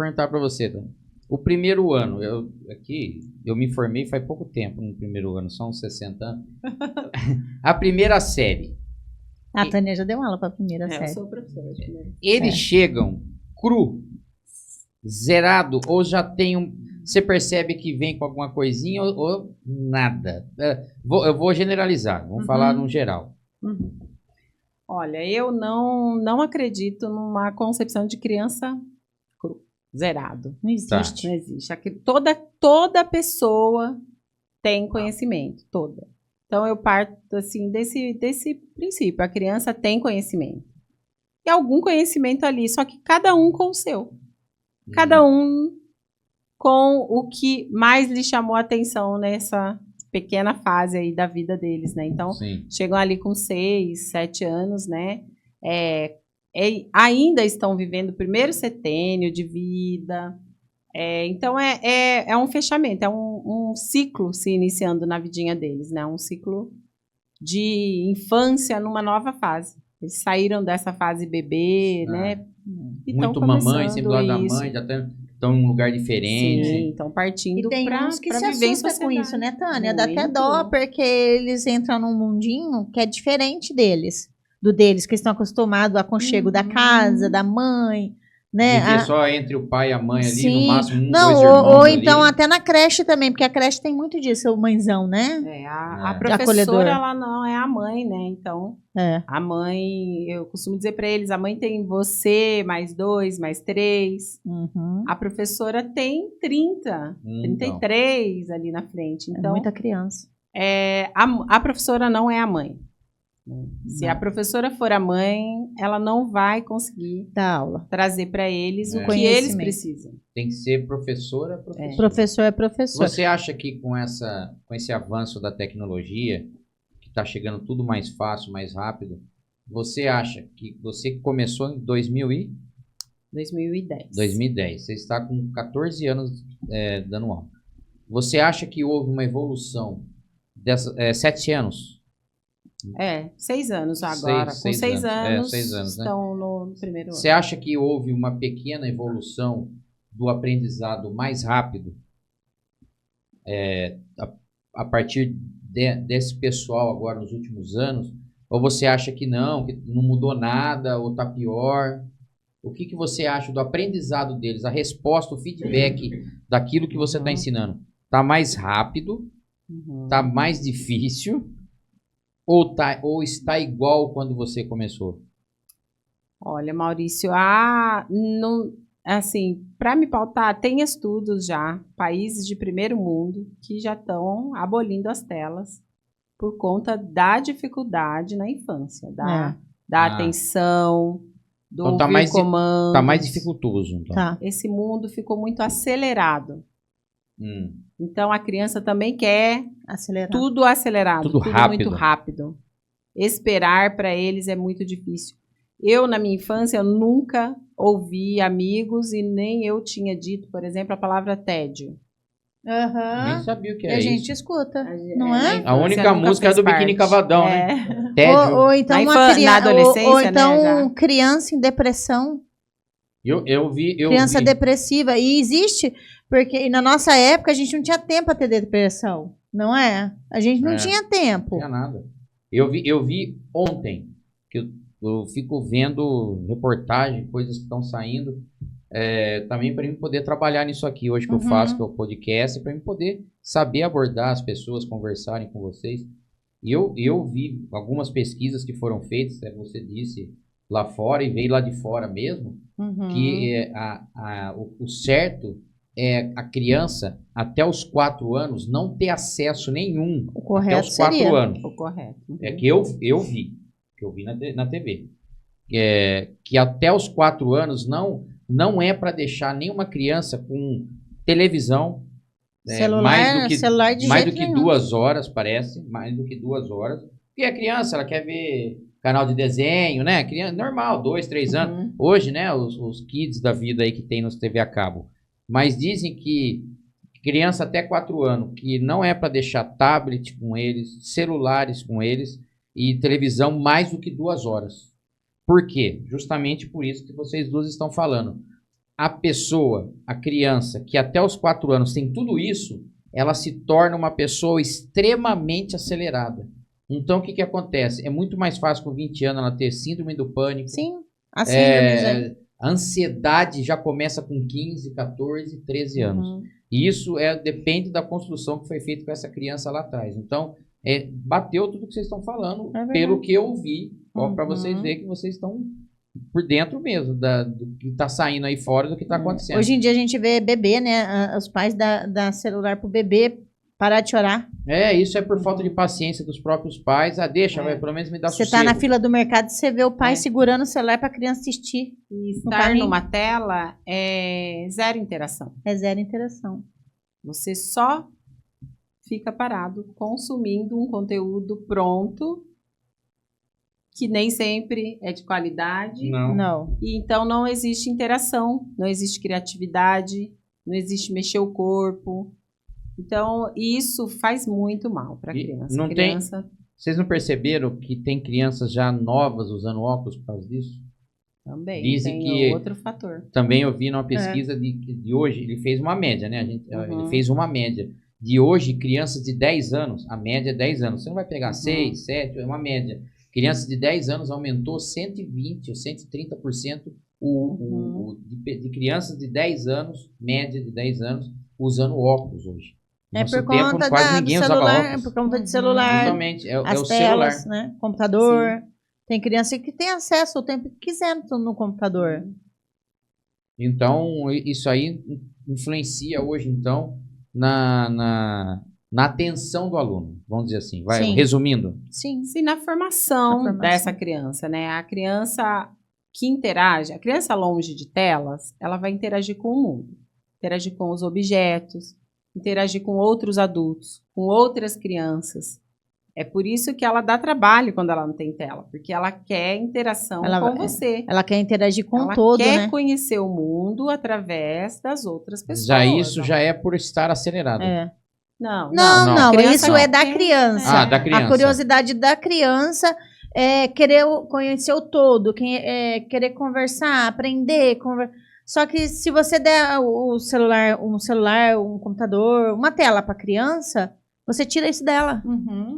perguntar para você, tá? O primeiro ano, eu me formei faz pouco tempo no primeiro ano, são uns 60 anos. A primeira série. A Tânia já deu aula para a primeira série. Eu sou professora de primeira. Eles chegam cru, zerado, ou já tem um... Você percebe que vem com alguma coisinha ou nada? Eu vou generalizar, vamos falar no geral. Olha, eu não acredito numa concepção de criança cru, zerado. Não existe. Não existe. Aqui, toda pessoa tem conhecimento, toda. Então, eu parto assim, desse princípio. A criança tem conhecimento. E algum conhecimento ali, só que cada um com o seu. Cada um com o que mais lhe chamou a atenção nessa pequena fase aí da vida deles, né? Então, chegam ali com 6, 7 anos, né? Ainda estão vivendo o primeiro setênio de vida. Então, é um fechamento, é um ciclo se iniciando na vidinha deles, né? Um ciclo de infância numa nova fase. Eles saíram dessa fase bebê, né? Muito mamãe, sempre do lado da mãe, já estão em um lugar diferente. Sim, estão partindo para viver em sociedade. Com isso, né, Tânia? Muito. Dá até dó, porque eles entram num mundinho que é diferente deles. Do deles, que estão acostumados ao aconchego da casa, da mãe, né? Viver só entre o pai e a mãe ali, Sim. no máximo Não, dois irmãos ou ali. então até na creche também, porque a creche tem muito disso, o mãezão, né? A professora, ela não é a mãe, né? Então, a mãe, eu costumo dizer para eles, a mãe tem você, mais 2, mais 3. A professora tem 30, 33 ali na frente. Então, é muita criança. A professora não é a mãe. Se a professora for a mãe, ela não vai conseguir dar aula, trazer para eles o que eles precisam. Tem que ser professora, professor. Professor é professor. Você acha que com esse avanço da tecnologia, que está chegando tudo mais fácil, mais rápido, você acha que você começou em 2010. 2010. Você está com 14 anos dando aula. Você acha que houve uma evolução 7 anos? 6 anos agora. Com 6 anos, 6 anos, estão no primeiro ano. Você acha que houve uma pequena evolução do aprendizado mais rápido a partir desse pessoal agora nos últimos anos? Ou você acha que não mudou nada, ou está pior? O que você acha do aprendizado deles? A resposta, o feedback daquilo que você está ensinando? Está mais rápido? Está mais difícil? Ou está igual quando você começou? Olha, Maurício, assim, para me pautar, tem estudos já, países de primeiro mundo, que já estão abolindo as telas por conta da dificuldade na infância, da atenção, do ouvir comandos. Está mais dificultoso, então. Esse mundo ficou muito acelerado. Então, a criança também quer tudo acelerado, tudo rápido. Muito rápido. Esperar para eles é muito difícil. Eu, na minha infância, eu nunca ouvi amigos e nem eu tinha dito, por exemplo, a palavra tédio. Nem sabia o que é isso. E a gente escuta, não é? A única música é do Biquíni Cavadão, né? Tédio. Ou então na adolescência, ou então né, criança em depressão. Eu vi. Criança depressiva. E existe, porque na nossa época a gente não tinha tempo para ter depressão, não é? A gente não tinha tempo. Não tinha nada. Eu vi ontem, que eu fico vendo reportagem, coisas que estão saindo, também para mim poder trabalhar nisso aqui hoje que eu faço, que é o podcast, para mim poder saber abordar as pessoas, conversarem com vocês. E eu vi algumas pesquisas que foram feitas, você disse, lá fora, e veio lá de fora mesmo, que o certo é a criança, até os 4 anos, não ter acesso nenhum. O correto até os 4 anos. O correto. É que eu vi na TV. Que até os 4 anos não é para deixar nenhuma criança com televisão. Celular mais do que 2 horas, parece. Mais do que 2 horas. Porque a criança, ela quer ver canal de desenho, né? Criança, normal, 2, 3 anos. Hoje, né? Os kids da vida aí que tem nos TV a cabo. Mas dizem que criança até 4 anos, que não é para deixar tablet com eles, celulares com eles e televisão mais do que 2 horas. Por quê? Justamente por isso que vocês duas estão falando. a pessoa, a criança, que até os 4 anos tem tudo isso, ela se torna uma pessoa extremamente acelerada. Então, o que que acontece? É muito mais fácil com 20 anos ela ter síndrome do pânico. Sim, a síndromes aí. A ansiedade já começa com 15, 14, 13 anos. E isso depende da construção que foi feita com essa criança lá atrás. Então, bateu tudo que vocês estão falando, pelo que eu vi, para vocês verem que vocês estão por dentro mesmo do que está saindo aí fora, do que está acontecendo. Hoje em dia a gente vê bebê, né? Os pais dão celular pro bebê parar de chorar. Isso é por falta de paciência dos próprios pais. Deixa, pelo menos me dá sossego. Você tá na fila do mercado, você vê o pai segurando o celular para a criança assistir. E estar numa tela é zero interação. É zero interação. Você só fica parado consumindo um conteúdo pronto, que nem sempre é de qualidade. Não. E então não existe interação, não existe criatividade, não existe mexer o corpo. Então, isso faz muito mal para a criança. Vocês não perceberam que tem crianças já novas usando óculos por causa disso? Também, Dizem tem que outro fator. Também eu vi numa pesquisa de hoje, ele fez uma média, né? Ele fez uma média. De hoje, crianças de 10 anos, a média é 10 anos. Você não vai pegar 6, 7, é uma média. Crianças de 10 anos aumentou 120% ou 130% de crianças de 10 anos, média de 10 anos, usando óculos hoje. Por conta do celular, por conta de celular. Justamente, as o telas, celular. Né? Computador. Sim. Tem criança que tem acesso o tempo que quiser no computador. Então, isso aí influencia hoje, então, na atenção do aluno, vamos dizer assim. Resumindo. Sim, na formação dessa criança, né? A criança que interage, a criança longe de telas, ela vai interagir com o mundo, interagir com os objetos, interagir com outros adultos, com outras crianças. É por isso que ela dá trabalho quando ela não tem tela, porque ela quer interação com você. Ela quer interagir com todo, ela quer conhecer o mundo através das outras pessoas. Isso já é por estar acelerado. Não. Isso é da criança. Da criança. A curiosidade da criança é querer conhecer o todo, querer conversar, aprender. Só que se você der um celular, um computador, uma tela para a criança, você tira isso dela.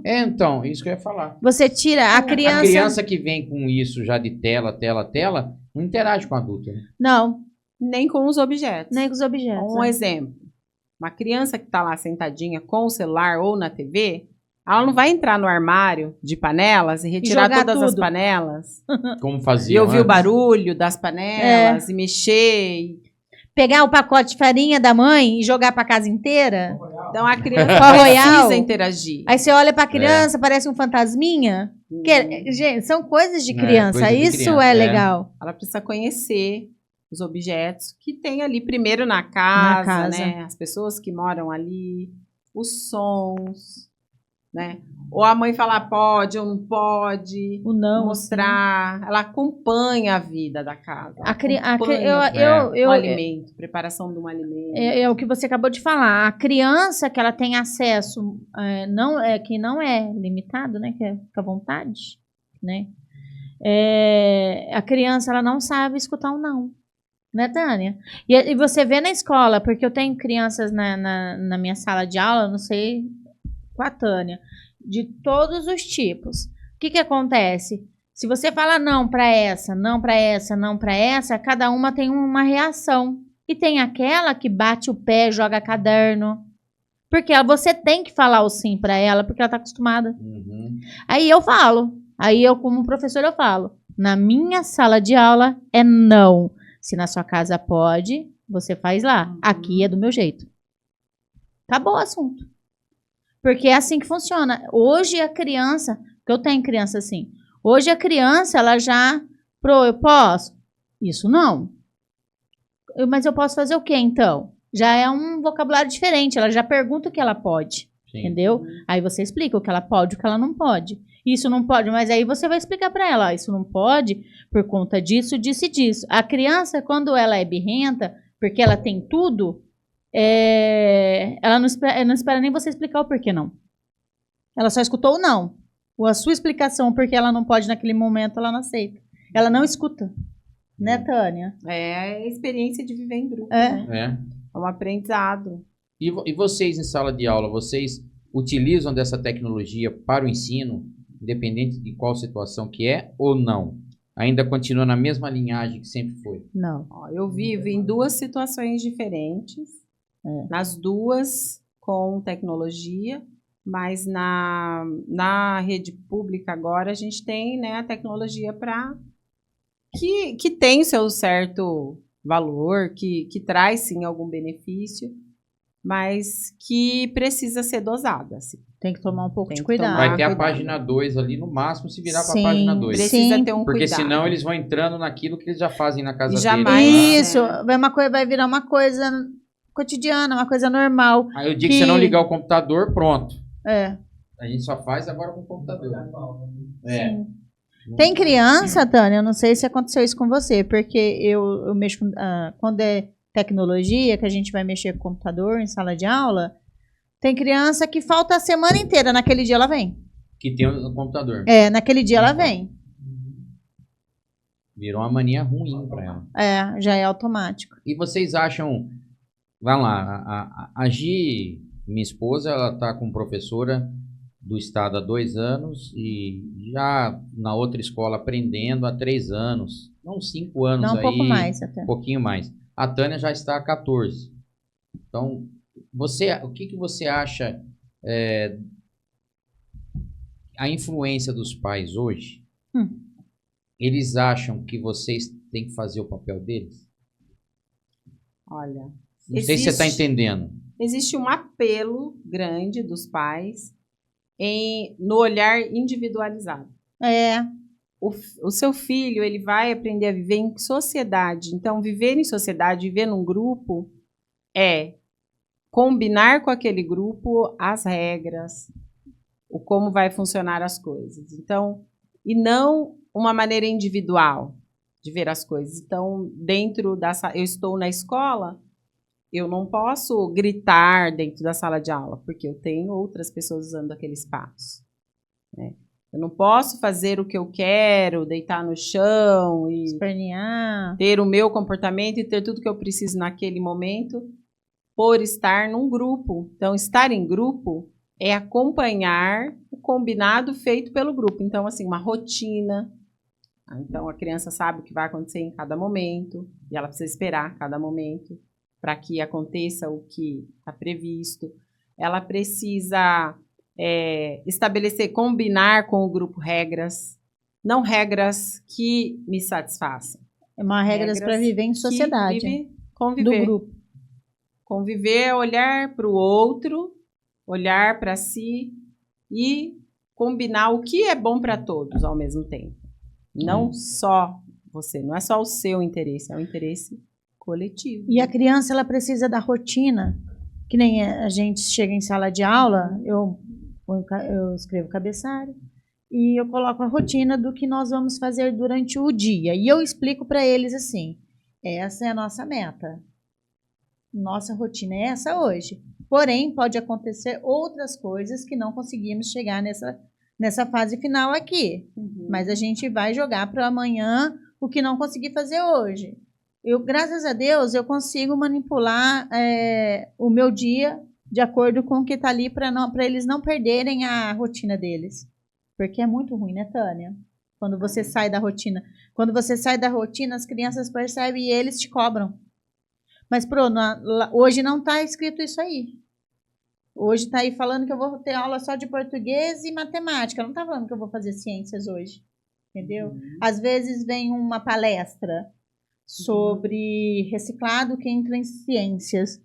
Então, isso que eu ia falar. Você tira a criança... A criança que vem com isso já de tela, não interage com o adulto. Né? Não. Nem com os objetos. Nem com os objetos. Um exemplo. Uma criança que está lá sentadinha com o celular ou na TV, ela não vai entrar no armário de panelas e retirar todas as panelas. Como fazia E ouvir o barulho das panelas e mexer. Pegar o pacote de farinha da mãe e jogar para casa inteira. Então a criança precisa interagir. Aí você olha para a criança, parece um fantasminha. Gente, são coisas de criança. Isso é legal. Ela precisa conhecer os objetos que tem ali primeiro na casa, né? As pessoas que moram ali, os sons, né? Ou a mãe falar pode ou não pode, o não mostrar. Ela acompanha a vida da casa. O alimento, preparação de um alimento. É o que você acabou de falar. A criança que ela tem acesso, que não é limitado, né? Que fica à vontade, né? A criança ela não sabe escutar um não. Né, Tânia? E você vê na escola, porque eu tenho crianças na minha sala de aula, não sei com a Tânia, de todos os tipos. O que acontece? Se você fala não para essa, não para essa, não para essa, cada uma tem uma reação. E tem aquela que bate o pé, joga caderno. Porque você tem que falar o sim para ela, porque ela está acostumada. Aí eu falo. Aí eu, como professor, eu falo. Na minha sala de aula é não. Se na sua casa pode, você faz lá. Aqui é do meu jeito. Acabou o assunto. Porque é assim que funciona. Hoje a criança, que eu tenho criança assim, hoje a criança, ela já, eu posso? Isso não. Mas eu posso fazer o quê, então? Já é um vocabulário diferente, ela já pergunta o que ela pode. Sim. Entendeu? Aí você explica o que ela pode e o que ela não pode. Isso não pode, mas aí você vai explicar para ela, isso não pode por conta disso, disso e disso. A criança, quando ela é birrenta, porque ela tem tudo, ela não espera nem você explicar o porquê não. Ela só escutou o não. Ou a sua explicação porque ela não pode naquele momento, ela não aceita. Ela não escuta. Né, Tânia? É a experiência de viver em grupo, É. né? É um aprendizado. E vocês em sala de aula, vocês utilizam dessa tecnologia para o ensino, independente de qual situação que é ou não? Ainda continua na mesma linhagem que sempre foi? Não. Ó, eu vivo em duas situações diferentes, nas duas com tecnologia, mas na rede pública agora a gente tem, né, a tecnologia para que tem o seu certo valor, que traz sim algum benefício, mas que precisa ser dosada. Assim. Tem que tomar um pouco Tem de que cuidado. tomar Vai ter a cuidado. página 2 ali, no máximo, se virar para a Sim, página 2. Precisa Sim. ter um Porque cuidado. senão eles vão entrando naquilo que eles já fazem na casa E deles. jamais- né? Isso, vai virar uma coisa cotidiana, uma coisa normal. Aí o dia que você não ligar o computador, pronto. É. A gente só faz agora com o computador. É. Sim. Tem criança, Tânia, eu não sei se aconteceu isso com você, porque eu mexo com, quando é tecnologia, que a gente vai mexer com computador em sala de aula, tem criança que falta a semana inteira, naquele dia ela vem. Que tem o computador. Naquele dia ela vem. Virou uma mania ruim para ela. Já é automático. E vocês acham... Vai lá, a Gi, minha esposa, ela tá com professora do estado há 2 anos e já na outra escola aprendendo há 3 anos. Não 5 anos Não, um aí. pouco mais até. Um pouquinho mais. A Tânia já está há 14. Então, o que você acha a influência dos pais hoje? Eles acham que vocês têm que fazer o papel deles? Olha, Não sei se você está entendendo. Existe um apelo grande dos pais no olhar individualizado. O seu filho, ele vai aprender a viver em sociedade. Então, viver em sociedade, viver num grupo, é combinar com aquele grupo as regras, o como vai funcionar as coisas. Então, e não uma maneira individual de ver as coisas. Então, eu estou na escola, eu não posso gritar dentro da sala de aula, porque eu tenho outras pessoas usando aquele espaço. Né? Eu não posso fazer o que eu quero, deitar no chão e espernear, ter o meu comportamento e ter tudo que eu preciso naquele momento por estar num grupo. Então, estar em grupo é acompanhar o combinado feito pelo grupo. Então, assim, uma rotina. Então, a criança sabe o que vai acontecer em cada momento e ela precisa esperar cada momento para que aconteça o que está previsto. Ela precisa estabelecer, combinar com o grupo regras, não regras que me satisfaçam. É uma regras para viver em sociedade. Conviver. Do grupo. Conviver é olhar para o outro, olhar para si e combinar o que é bom para todos ao mesmo tempo. Não só você, não é só o seu interesse, é o interesse coletivo. E a criança, ela precisa da rotina, que nem a gente chega em sala de aula, eu escrevo cabeçalho e eu coloco a rotina do que nós vamos fazer durante o dia. E eu explico para eles assim, essa é a nossa meta. Nossa rotina é essa hoje. Porém, pode acontecer outras coisas que não conseguimos chegar nessa fase final aqui. Mas a gente vai jogar para amanhã o que não consegui fazer hoje. Graças a Deus, eu consigo manipular o meu dia de acordo com o que está ali para eles não perderem a rotina deles. Porque é muito ruim, né, Tânia? Quando você sai da rotina. Quando você sai da rotina, as crianças percebem e eles te cobram. Mas, hoje não está escrito isso aí. Hoje está aí falando que eu vou ter aula só de português e matemática. Não está falando que eu vou fazer ciências hoje. Entendeu? Às vezes vem uma palestra sobre reciclado que entra em ciências.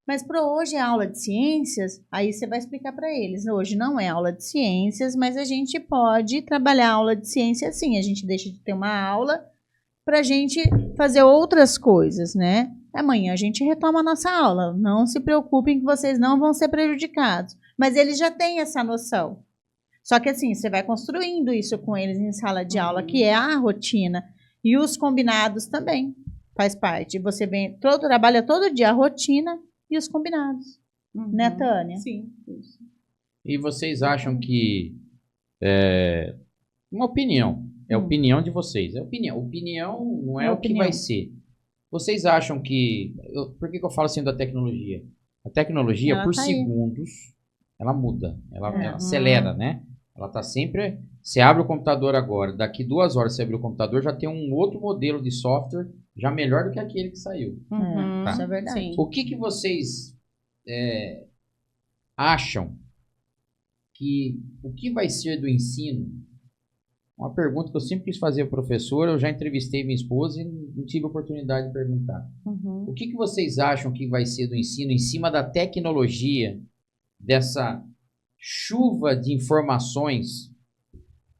Mas hoje é aula de ciências, aí você vai explicar para eles. Hoje não é aula de ciências, mas a gente pode trabalhar a aula de ciência assim. A gente deixa de ter uma aula para a gente fazer outras coisas, né? Amanhã a gente retoma a nossa aula. Não se preocupem que vocês não vão ser prejudicados. Mas eles já têm essa noção. Só que assim, você vai construindo isso com eles em sala de aula, que é a rotina. E os combinados também faz parte. Você trabalha todo dia a rotina e os combinados. Né, Tânia? Sim. E vocês acham que, uma opinião, É a opinião de vocês. É opinião. Opinião não é o que vai ser. Vocês acham que... Por que eu falo assim da tecnologia? A tecnologia, por segundos, ela muda. Ela acelera, né? Ela está sempre... Você abre o computador agora, daqui 2 horas você abre o computador, já tem um outro modelo de software já melhor do que aquele que saiu. Tá? Isso é verdade. Sim. O que vocês acham que... O que vai ser do ensino? Uma pergunta que eu sempre quis fazer ao professor, eu já entrevistei minha esposa e não tive oportunidade de perguntar. O que vocês acham que vai ser do ensino em cima da tecnologia, dessa chuva de informações,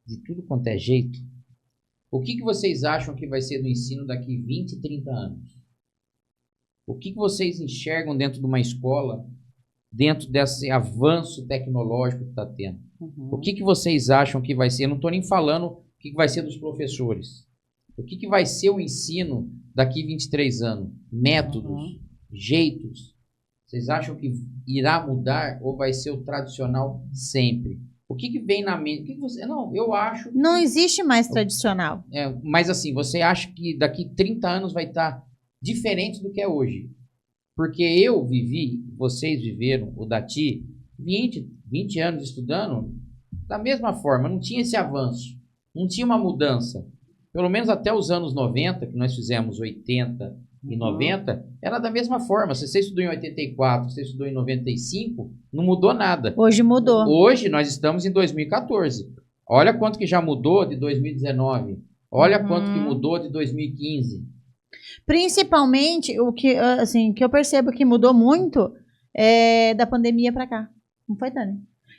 de tudo quanto é jeito? O que vocês acham que vai ser do ensino daqui 20, 30 anos? O que vocês enxergam dentro de uma escola, dentro desse avanço tecnológico que está tendo? O que vocês acham que vai ser? Eu não estou nem falando o que vai ser dos professores. O que vai ser o ensino daqui 23 anos? Métodos, jeitos. Vocês acham que irá mudar ou vai ser o tradicional sempre? O que vem na mente? Não, eu acho... Não existe mais tradicional. Mas assim, você acha que daqui 30 anos vai estar diferente do que é hoje? Porque eu vivi, vocês viveram, o Dati, 20 anos estudando da mesma forma, não tinha esse avanço, não tinha uma mudança. Pelo menos até os anos 90, que nós fizemos 80 e 90, era da mesma forma. Se você estudou em 84, se você estudou em 95, não mudou nada. Hoje mudou. Hoje nós estamos em 2014. Olha quanto que já mudou de 2019. Olha quanto que mudou de 2015. Principalmente, o que, assim, que eu percebo que mudou muito é da pandemia para cá. Não foi, Tânia?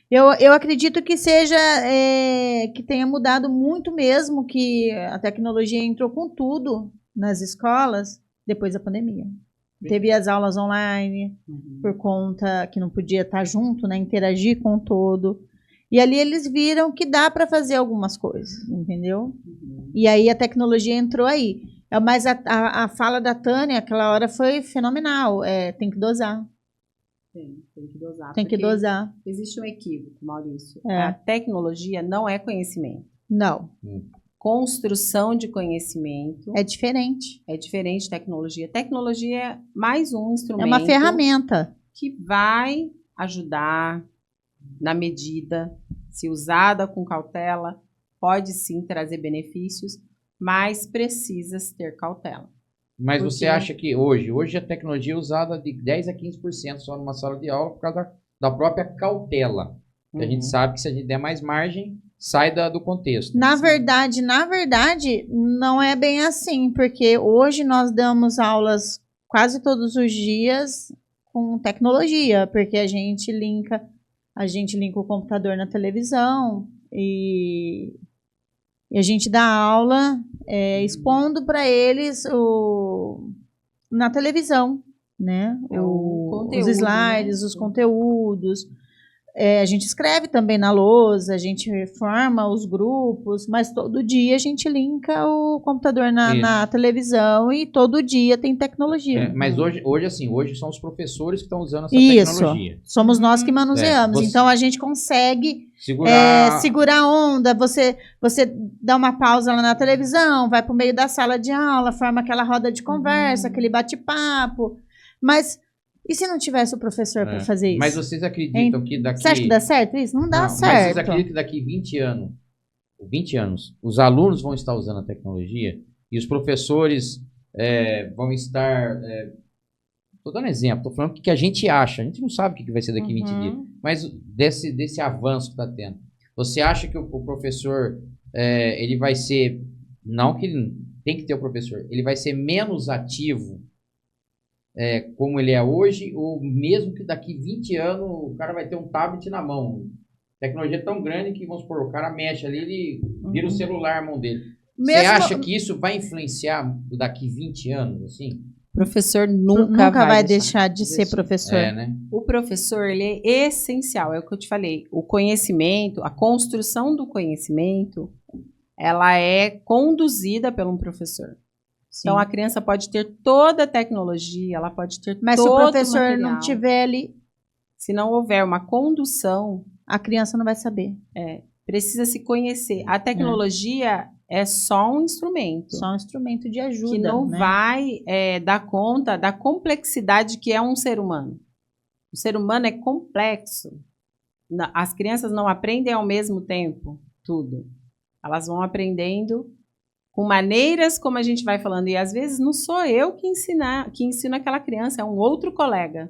Eu acredito que seja, que tenha mudado muito mesmo, que a tecnologia entrou com tudo nas escolas depois da pandemia. Teve as aulas online, por conta que não podia estar junto, né, interagir com o todo. E ali eles viram que dá para fazer algumas coisas, entendeu? E aí a tecnologia entrou aí. Mas a fala da Tânia, aquela hora, foi fenomenal. Tem que dosar. Tem que dosar. Tem que dosar. Existe um equívoco, Maurício. A tecnologia não é conhecimento. Não. Construção de conhecimento. É diferente. É diferente de tecnologia. Tecnologia é mais um instrumento. É uma ferramenta. Que vai ajudar na medida, se usada com cautela, pode sim trazer benefícios, mas precisa ter cautela. Mas você acha que hoje a tecnologia é usada de 10 a 15% só numa sala de aula por causa da própria cautela. A gente sabe que se a gente der mais margem, sai do contexto. Na verdade, não é bem assim, porque hoje nós damos aulas quase todos os dias com tecnologia, porque a gente linka o computador na televisão e a gente dá aula expondo para eles na televisão, né? Os slides, né? Os conteúdos. A gente escreve também na lousa, a gente forma os grupos, mas todo dia a gente linka o computador na televisão e todo dia tem tecnologia. Mas hoje são os professores que estão usando essa tecnologia. Somos nós que manuseamos. Então a gente consegue segurar a onda, você dá uma pausa lá na televisão, vai para o meio da sala de aula, forma aquela roda de conversa, aquele bate-papo, mas... E se não tivesse o professor para fazer isso? Mas vocês acreditam que daqui... Você acha que dá certo isso? Não dá certo. Mas vocês acreditam que daqui 20 anos, os alunos vão estar usando a tecnologia e os professores vão estar... Estou dando exemplo, estou falando o que a gente acha. A gente não sabe o que vai ser daqui 20 dias. Mas desse avanço que está tendo. Você acha que o professor, ele vai ser... Não que tem que ter o professor. Ele vai ser menos ativo como ele é hoje, ou mesmo que daqui 20 anos o cara vai ter um tablet na mão. A tecnologia é tão grande que, vamos supor, o cara mexe ali, ele vira o celular na mão dele. Você acha que isso vai influenciar daqui 20 anos, assim? O professor nunca vai deixar de ser professor. Né? O professor, ele é essencial, é o que eu te falei. O conhecimento, a construção do conhecimento, ela é conduzida por um professor. Sim. Então, a criança pode ter toda a tecnologia, ela pode ter todo o material. Mas se o professor não tiver ali... Se não houver uma condução... A criança não vai saber. Precisa se conhecer. A tecnologia, é só um instrumento. Só um instrumento de ajuda. Que não vai dar conta da complexidade que é um ser humano. O ser humano é complexo. As crianças não aprendem ao mesmo tempo tudo. Elas vão aprendendo com maneiras como a gente vai falando. E às vezes não sou eu que ensino aquela criança, é um outro colega.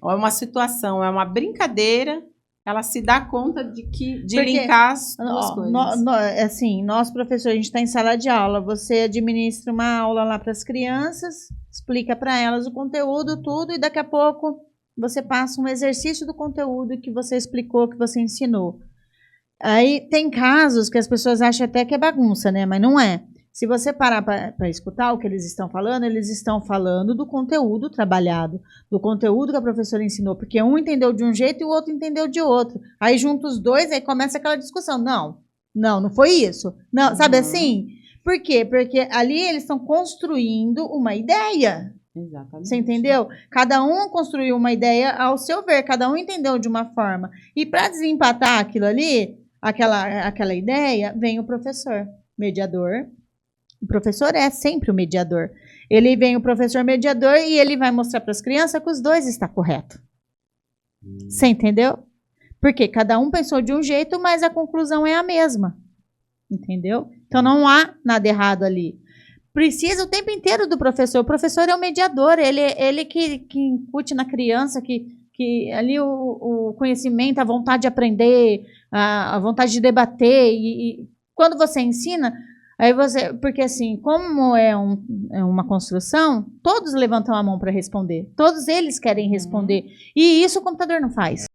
Ou é uma situação, é uma brincadeira. Ela se dá conta de linkar as duas coisas. Assim, nós, professores, a gente está em sala de aula. Você administra uma aula lá para as crianças, explica para elas o conteúdo, tudo, e daqui a pouco você passa um exercício do conteúdo que você explicou, que você ensinou. Aí tem casos que as pessoas acham até que é bagunça, né? Mas não é. Se você parar para escutar o que eles estão falando do conteúdo trabalhado, do conteúdo que a professora ensinou, porque um entendeu de um jeito e o outro entendeu de outro. Aí junta os dois, aí começa aquela discussão. Não foi isso. Não, sabe assim? Por quê? Porque ali eles estão construindo uma ideia. Exatamente. Você entendeu? Cada um construiu uma ideia ao seu ver, cada um entendeu de uma forma. E para desempatar aquilo ali, aquela ideia, vem o professor mediador. O professor é sempre o mediador. Ele vem o professor mediador e ele vai mostrar para as crianças que os dois estão corretos. Você entendeu? Porque cada um pensou de um jeito, mas a conclusão é a mesma. Entendeu? Então não há nada errado ali. Precisa o tempo inteiro do professor. O professor é o mediador, ele que incute na criança, que ali o conhecimento, a vontade de aprender, a vontade de debater. E quando você ensina, aí porque assim, como é uma construção, todos levantam a mão para responder. Todos eles querem responder. E isso o computador não faz.